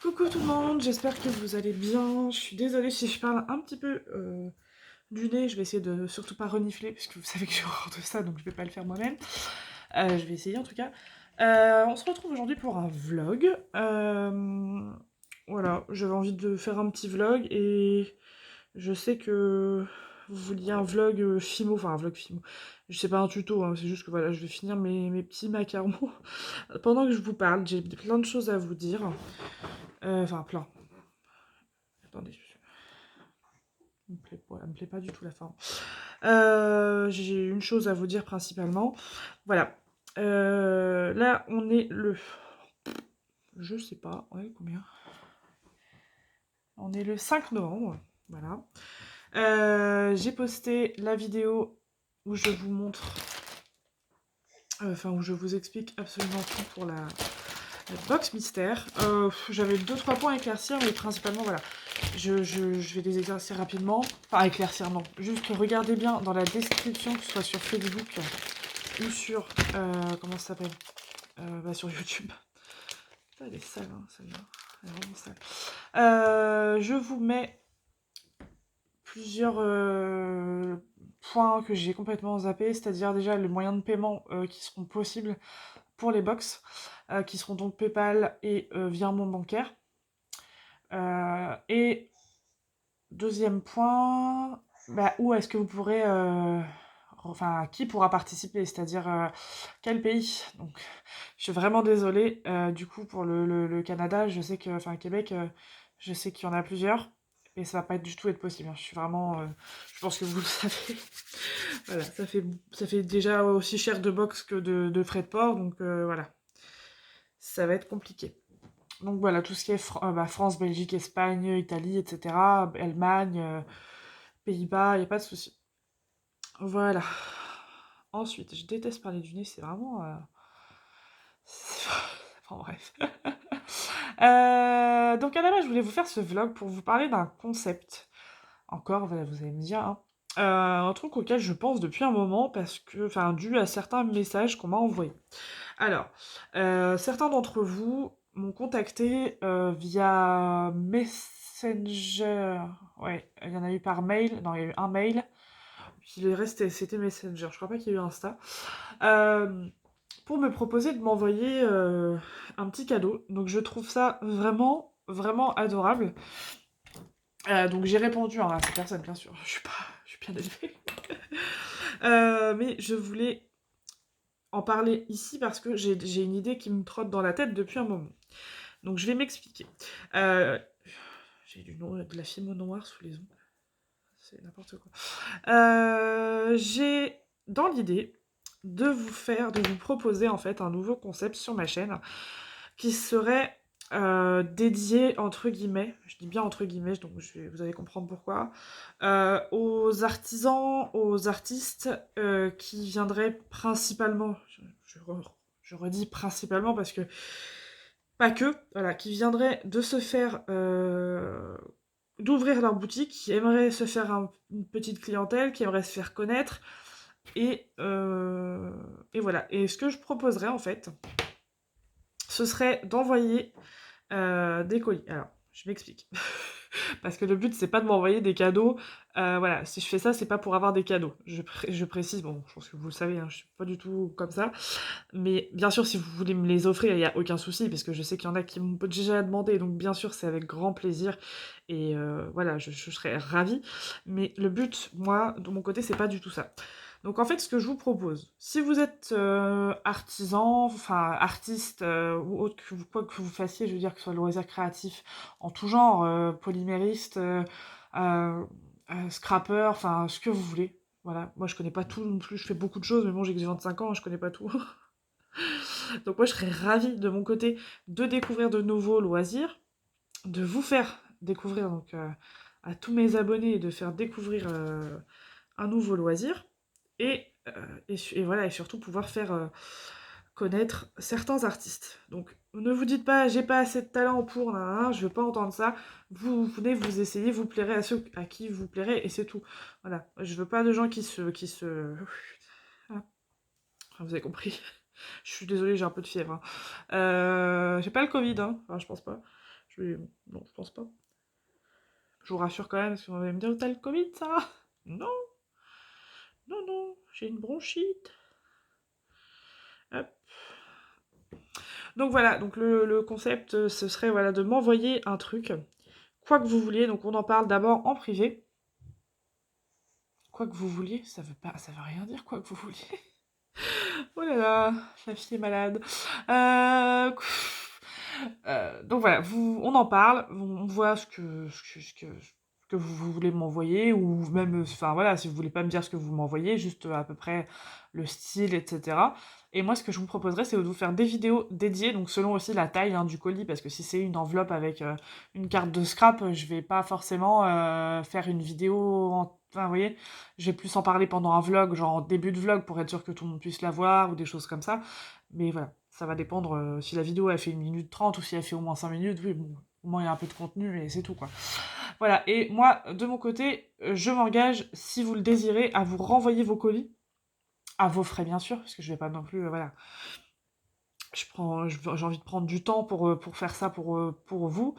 Coucou tout le monde, j'espère que vous allez bien. Je suis désolée si je parle un petit peu du nez, je vais essayer de surtout pas renifler, puisque vous savez que j'ai horreur de ça, donc je vais pas le faire moi-même. Je vais essayer en tout cas. On se retrouve aujourd'hui pour un vlog. Voilà, j'avais envie de faire un petit vlog, et je sais que vous vouliez un vlog Fimo, enfin un vlog Fimo. Je sais pas un tuto, hein, c'est juste que voilà, je vais finir mes petits macarons pendant que je vous parle. J'ai plein de choses à vous dire. Enfin, plein. Attendez, elle me plaît pas du tout la fin. J'ai une chose à vous dire principalement. Voilà. Là, on est le... Je sais pas, ouais, combien? On est le 5 novembre, voilà. J'ai posté la vidéo où je vous montre... Enfin, où je vous explique absolument tout pour la box mystère. J'avais 2-3 points à éclaircir, mais principalement, voilà. Je vais les éclaircir rapidement. Enfin, éclaircir, non. Juste regardez bien dans la description, que ce soit sur Facebook ou sur... comment ça s'appelle sur YouTube. Elle est sale, hein, celle-là. Elle est vraiment sale. Je vous mets plusieurs points que j'ai complètement zappés, c'est-à-dire déjà les moyens de paiement qui seront possibles pour les box, qui seront donc PayPal et virement bancaire. Et deuxième point, où est-ce que vous pourrez... enfin, qui pourra participer, c'est-à-dire quel pays. Donc, je suis vraiment désolée. Du coup, pour le Canada, je sais que... Enfin, Québec, je sais qu'il y en a plusieurs. Et ça va pas du tout être possible. Hein. Je suis vraiment... je pense que vous le savez. Voilà, ça fait déjà aussi cher de box que de frais de port. Donc, voilà. Ça va être compliqué. Donc voilà, tout ce qui est France, Belgique, Espagne, Italie, etc. Allemagne, Pays-Bas, il n'y a pas de souci. Voilà. Ensuite, je déteste parler du nez, c'est vraiment... Enfin bref. Donc à la base, je voulais vous faire ce vlog pour vous parler d'un concept. Encore, voilà, vous allez me dire, hein. Un truc auquel je pense depuis un moment, parce que, enfin, dû à certains messages qu'on m'a envoyés. Alors, certains d'entre vous m'ont contacté via Messenger. Ouais, il y en a eu par mail. Non, il y a eu un mail. Puis le reste, c'était Messenger. Je crois pas qu'il y a eu Insta. Pour me proposer de m'envoyer un petit cadeau. Donc je trouve ça vraiment, vraiment adorable. Donc j'ai répondu à cette personne, bien sûr. Je suis bien élevée. Mais je voulais en parler ici parce que j'ai une idée qui me trotte dans la tête depuis un moment. Donc je vais m'expliquer. J'ai de la fimo noire sous les ongles. C'est n'importe quoi. J'ai dans l'idée de vous proposer en fait un nouveau concept sur ma chaîne qui serait dédié entre guillemets, je dis bien entre guillemets, donc vous allez comprendre pourquoi, aux artisans, aux artistes qui viendraient principalement, je redis principalement parce que pas que, voilà, qui viendraient de se faire d'ouvrir leur boutique, qui aimeraient se faire une petite clientèle, qui aimeraient se faire connaître, et voilà. Et ce que je proposerais en fait, ce serait d'envoyer des colis. Alors, je m'explique. Parce que le but, c'est pas de m'envoyer des cadeaux. Voilà, si je fais ça, c'est pas pour avoir des cadeaux. Je précise, bon, je pense que vous le savez, hein, je suis pas du tout comme ça. Mais bien sûr, si vous voulez me les offrir, il n'y a aucun souci, parce que je sais qu'il y en a qui m'ont déjà demandé, donc bien sûr, c'est avec grand plaisir. Et voilà, je serais ravie. Mais le but, moi, de mon côté, c'est pas du tout ça. Donc en fait, ce que je vous propose, si vous êtes artisan, enfin artiste ou autre, quoi que vous fassiez, je veux dire que ce soit le loisir créatif en tout genre, polymériste, scrapper, enfin ce que vous voulez. Voilà, moi je connais pas tout non plus, je fais beaucoup de choses, mais bon j'ai que 25 ans, je connais pas tout. Donc moi je serais ravie de mon côté de découvrir de nouveaux loisirs, de vous faire découvrir donc à tous mes abonnés, de faire découvrir un nouveau loisir, et voilà, et surtout pouvoir faire connaître certains artistes. Donc ne vous dites pas j'ai pas assez de talent pour, je veux pas entendre ça. Vous venez, vous essayez, vous plairez à ceux à qui vous plairez, et c'est tout. Voilà, je veux pas de gens qui se... Ah, vous avez compris. Je suis désolée, j'ai un peu de fièvre, hein. J'ai pas le Covid, hein. Enfin, je pense pas. Non, je pense pas. Je vous rassure quand même, parce qu'on va me dire, t'as le Covid, ça? Non, non, non, j'ai une bronchite. Hop. Donc voilà, donc le concept, ce serait voilà, de m'envoyer un truc, quoi que vous vouliez. Donc on en parle d'abord en privé. Quoi que vous vouliez, ça veut rien dire, quoi que vous vouliez. Oh là là, la fille est malade. Euh, donc voilà, on en parle, on voit ce que vous voulez m'envoyer, ou même, enfin voilà, si vous voulez pas me dire ce que vous m'envoyez, juste à peu près le style, etc. Et moi, ce que je vous proposerais, c'est de vous faire des vidéos dédiées, donc selon aussi la taille hein, du colis, parce que si c'est une enveloppe avec une carte de scrap, je vais pas forcément faire une vidéo Enfin, vous voyez, je vais plus en parler pendant un vlog, genre en début de vlog, pour être sûr que tout le monde puisse la voir, ou des choses comme ça. Mais voilà, ça va dépendre si la vidéo elle fait 1 minute 30 ou si elle fait au moins 5 minutes, oui, bon, au moins il y a un peu de contenu et c'est tout quoi. Voilà, et moi, de mon côté, je m'engage, si vous le désirez, à vous renvoyer vos colis, à vos frais bien sûr, parce que je vais pas non plus, voilà, j'ai envie de prendre du temps pour faire ça pour vous,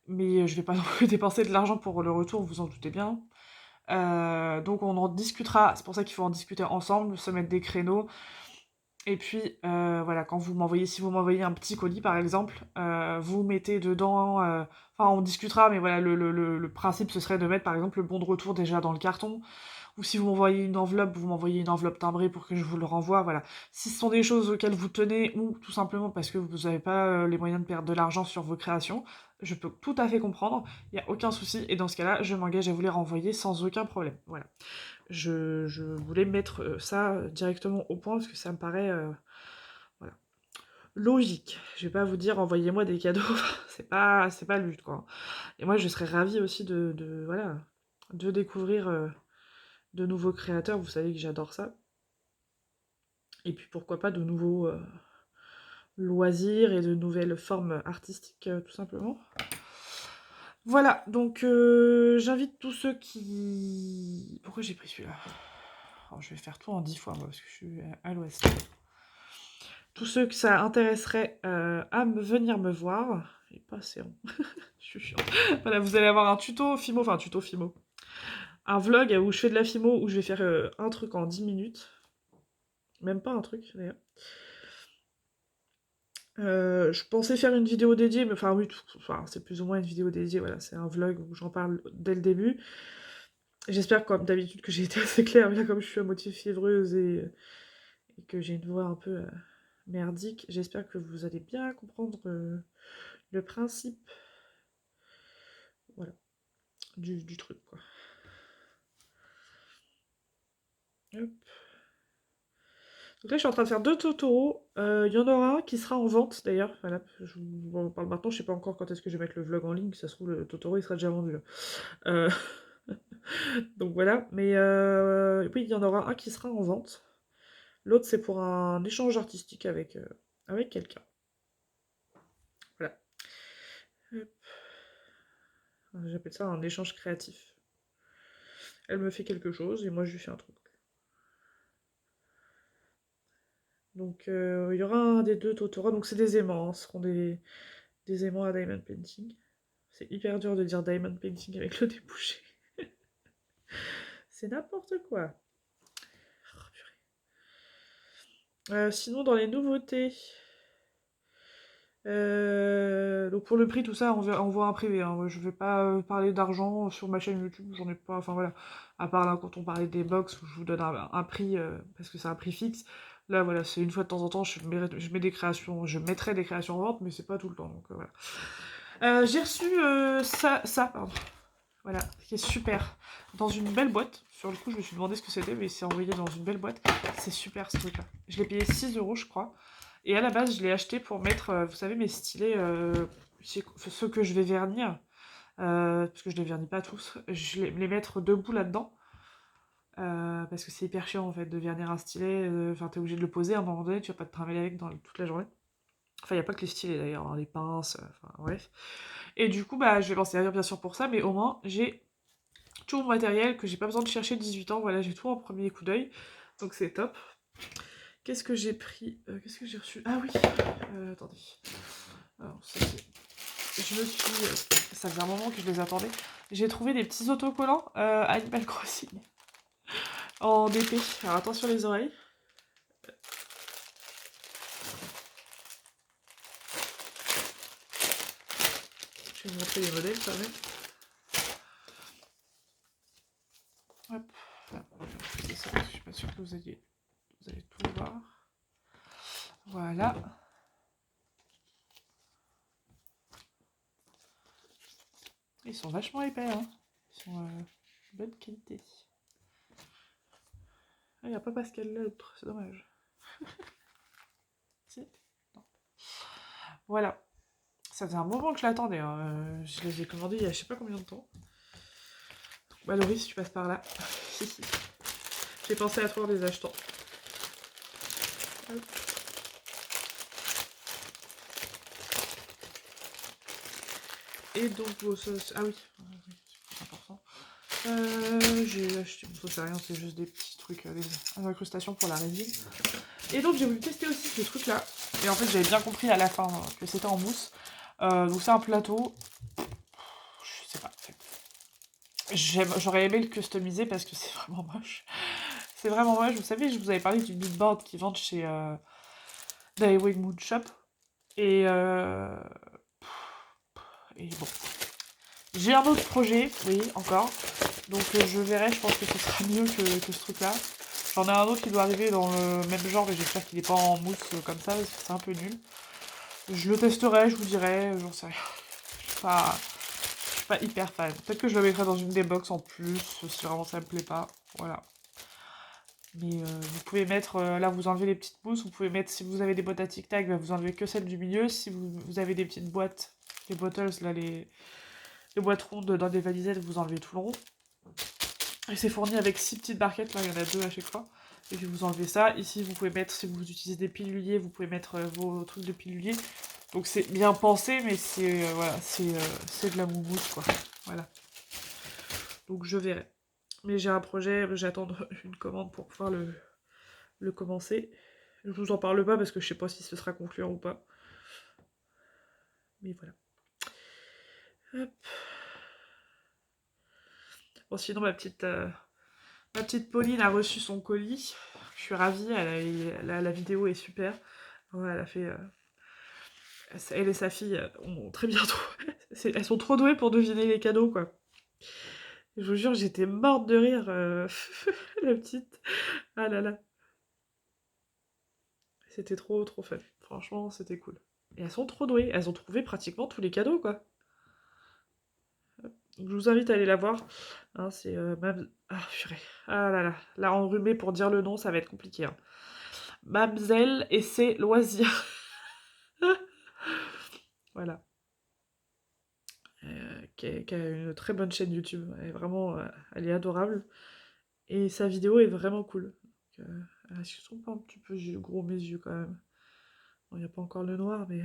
mais je vais pas non plus dépenser de l'argent pour le retour, vous en doutez bien. Donc on en discutera, c'est pour ça qu'il faut en discuter ensemble, se mettre des créneaux. Et puis voilà, si vous m'envoyez un petit colis par exemple, vous mettez dedans, enfin on discutera, mais voilà, le principe ce serait de mettre par exemple le bon de retour déjà dans le carton, ou si vous m'envoyez une enveloppe, vous m'envoyez une enveloppe timbrée pour que je vous le renvoie, voilà. Si ce sont des choses auxquelles vous tenez, ou tout simplement parce que vous n'avez pas les moyens de perdre de l'argent sur vos créations, je peux tout à fait comprendre, il n'y a aucun souci, et dans ce cas-là, je m'engage à vous les renvoyer sans aucun problème, voilà. Je voulais mettre ça directement au point, parce que ça me paraît voilà, logique. Je vais pas vous dire envoyez-moi des cadeaux, c'est pas le but, quoi. Et moi, je serais ravie aussi voilà, de découvrir de nouveaux créateurs, vous savez que j'adore ça. Et puis pourquoi pas de nouveaux loisirs et de nouvelles formes artistiques, tout simplement. Voilà, donc j'invite tous ceux qui... Pourquoi j'ai pris celui-là? Alors, je vais faire tout en 10 fois, moi, parce que je suis à l'ouest. Tous ceux que ça intéresserait à venir me voir, et pas c'est long, je suis chiant. Voilà, vous allez avoir un tuto Fimo, enfin tuto Fimo. Un vlog où je fais de la Fimo, où je vais faire un truc en 10 minutes. Même pas un truc, d'ailleurs. Je pensais faire une vidéo dédiée, mais enfin oui, enfin, c'est plus ou moins une vidéo dédiée, voilà, c'est un vlog où j'en parle dès le début. J'espère comme d'habitude que j'ai été assez claire, là comme je suis à moitié fiévreuse et que j'ai une voix un peu merdique, j'espère que vous allez bien comprendre le principe, voilà, du truc quoi. Hop. Donc là je suis en train de faire 2 Totoro, il y en aura un qui sera en vente d'ailleurs, voilà, je vous en parle maintenant, je sais pas encore quand est-ce que je vais mettre le vlog en ligne, ça se trouve le Totoro il sera déjà vendu là. Euh... Donc voilà, mais oui, il y en aura un qui sera en vente. L'autre, c'est pour un échange artistique avec quelqu'un. Voilà. Hop. J'appelle ça un échange créatif. Elle me fait quelque chose et moi je lui fais un truc. Donc il y aura un des deux Totoro. Donc c'est des aimants, hein. Ce seront des aimants à diamond painting. C'est hyper dur de dire diamond painting avec le débouché. C'est n'importe quoi. Oh, sinon, dans les nouveautés, donc pour le prix, tout ça, on voit un privé. Hein. Je vais pas parler d'argent sur ma chaîne YouTube, j'en ai pas. Enfin voilà, à part là quand on parlait des box où je vous donne un prix parce que c'est un prix fixe. Là voilà, c'est une fois de temps en temps, je mets des créations, je mettrai des créations en vente, mais c'est pas tout le temps. Donc voilà. J'ai reçu ça, pardon. Voilà, qui est super. Dans une belle boîte. Sur le coup, je me suis demandé ce que c'était, mais c'est envoyé dans une belle boîte. C'est super ce truc-là. Je l'ai payé 6 euros, je crois. Et à la base, je l'ai acheté pour mettre, vous savez, mes stylés, ceux que je vais vernir, parce que je les vernis pas tous, je vais les mettre debout là-dedans, parce que c'est hyper chiant en fait de vernir un stylet, enfin t'es obligé de le poser à un moment donné, tu vas pas te trimballer avec toute la journée. Enfin, il n'y a pas que les stylés d'ailleurs, hein, les pinces, enfin bref. Et du coup, bah, je vais m'en servir bien sûr pour ça, mais au moins, j'ai tout mon matériel, que j'ai pas besoin de chercher 18 ans, voilà, j'ai tout en premier coup d'œil, donc c'est top. Qu'est-ce que j'ai pris Qu'est-ce que j'ai reçu? Ah oui, attendez. Alors, ça, je me suis... ça faisait un moment que je les attendais. J'ai trouvé des petits autocollants Animal Crossing en DP. Alors attention les oreilles. Je vais vous montrer les modèles quand même. Hop. Là, je vais ça, je suis pas sûre que vous allez tout voir. Voilà. Ils sont vachement épais, hein. Ils sont de bonne qualité. Ah, il n'y a pas Pascal l'autre, c'est dommage. Si. Non. Voilà. Ça faisait un moment que je l'attendais. Hein. Je les ai commandés il y a je sais pas combien de temps. Bah, Laurie, si tu passes par là. J'ai pensé à toi en les achetant. Hop. Et donc vos sauces. Ah oui, c'est important. J'ai acheté, bon, ça c'est rien, c'est juste des petits trucs, des incrustations pour la résine. Et donc j'ai voulu tester aussi ce truc là. Et en fait j'avais bien compris à la fin que c'était en mousse. Donc c'est un plateau. Je sais pas. J'aurais aimé le customiser parce que c'est vraiment moche. C'est vraiment moche. Vous savez, je vous avais parlé du beadboard qu'ils vendent chez Daewoo Moon Shop. Et bon. J'ai un autre projet, oui, encore. Donc je verrai, je pense que ce sera mieux que ce truc-là. J'en ai un autre qui doit arriver dans le même genre, mais j'espère qu'il n'est pas en mousse comme ça, parce que c'est un peu nul. Je le testerai, je vous dirai, j'en sais rien. Je suis pas hyper fan. Peut-être que je le mettrai dans une des box en plus, si vraiment ça me plaît pas. Voilà. Mais vous pouvez mettre, là vous enlevez les petites mousses, vous pouvez mettre, si vous avez des boîtes à tic tac, bah, vous enlevez que celles du milieu. Si vous avez des petites boîtes, les bottles, là, les boîtes rondes dans des valisettes, vous enlevez tout le rond. Et c'est fourni avec 6 petites barquettes, là il y en a 2 à chaque fois. Et puis vous enlevez ça. Ici vous pouvez mettre, si vous utilisez des piluliers, vous pouvez mettre vos trucs de pilulier. Donc c'est bien pensé, mais c'est voilà, c'est de la moumoute quoi. Voilà. Donc je verrai. Mais j'ai un projet, j'attends une commande pour pouvoir le commencer. Je vous en parle pas parce que je sais pas si ce sera concluant ou pas. Mais voilà. Hop. Bon sinon ma petite Pauline a reçu son colis. Je suis ravie, la vidéo est super. Ouais, elle a fait... elle et sa fille ont très bien elles sont trop douées pour deviner les cadeaux, quoi. Je vous jure, j'étais morte de rire, la petite. Ah là là. C'était trop, trop fun. Franchement, c'était cool. Et elles sont trop douées. Elles ont trouvé pratiquement tous les cadeaux, quoi. Donc, je vous invite à aller la voir. Hein, c'est ah, purée. Ah là là. Là, enrhumé pour dire le nom, ça va être compliqué. Hein. Mamzelle et ses loisirs. Voilà. Qui a une très bonne chaîne YouTube. Elle est vraiment, elle est adorable. Et sa vidéo est vraiment cool. Est-ce qu'ils sont pas un petit peu gros mes yeux quand même? Bon, il n'y a pas encore le noir, mais...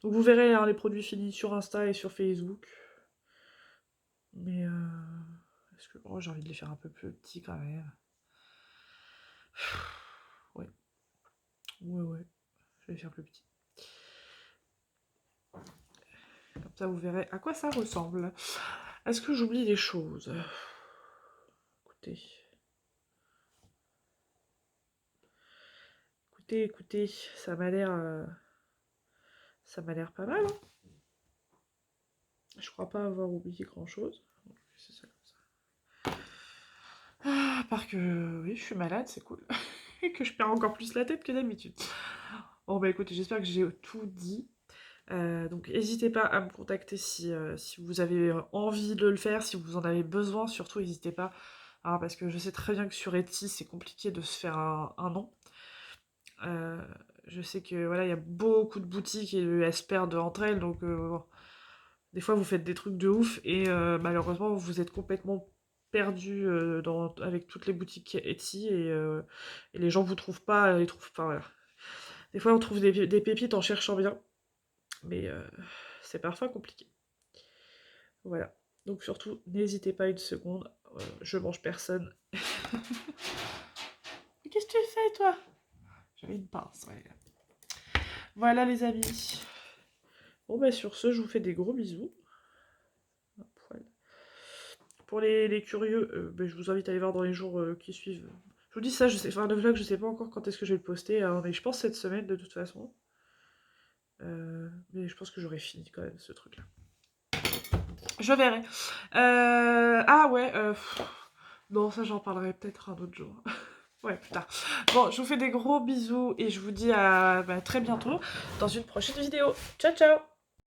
Donc vous verrez hein, les produits finis sur Insta et sur Facebook. Mais est-ce que... Oh, j'ai envie de les faire un peu plus petits quand même. Ouais. Ouais. Je vais les faire plus petits. Comme ça, vous verrez à quoi ça ressemble. Est-ce que j'oublie des choses? Écoutez, ça m'a l'air... ça m'a l'air pas mal. Hein. Je crois pas avoir oublié grand-chose. C'est ça comme ça. Ah, à part que... Oui, je suis malade, c'est cool. Et que je perds encore plus la tête que d'habitude. Bon bah écoutez, j'espère que j'ai tout dit. Donc n'hésitez pas à me contacter si vous avez envie de le faire, si vous en avez besoin, surtout n'hésitez pas. Hein, parce que je sais très bien que sur Etsy, c'est compliqué de se faire un nom. Je sais que voilà, il y a beaucoup de boutiques et elles se perdent entre elles, donc bon, des fois vous faites des trucs de ouf et malheureusement vous êtes complètement perdu avec toutes les boutiques Etsy et les gens vous trouvent pas, ils trouvent pas. Voilà. Des fois on trouve des pépites en cherchant bien, mais c'est parfois compliqué. Voilà. Donc surtout, n'hésitez pas une seconde, je mange personne. Mais qu'est-ce que tu fais toi? J'avais une pince, ouais. Voilà les amis. Bon bah sur ce, je vous fais des gros bisous. Voilà. Pour les curieux, bah, je vous invite à aller voir dans les jours qui suivent. Je vous dis ça, je sais, enfin le vlog, je sais pas encore quand est-ce que je vais le poster, hein, mais je pense cette semaine de toute façon. Mais je pense que j'aurai fini quand même ce truc-là. Je verrai. Ah ouais, non, ça j'en parlerai peut-être un autre jour. Ouais, plus tard. Bon, je vous fais des gros bisous et je vous dis à très bientôt dans une prochaine vidéo. Ciao, ciao!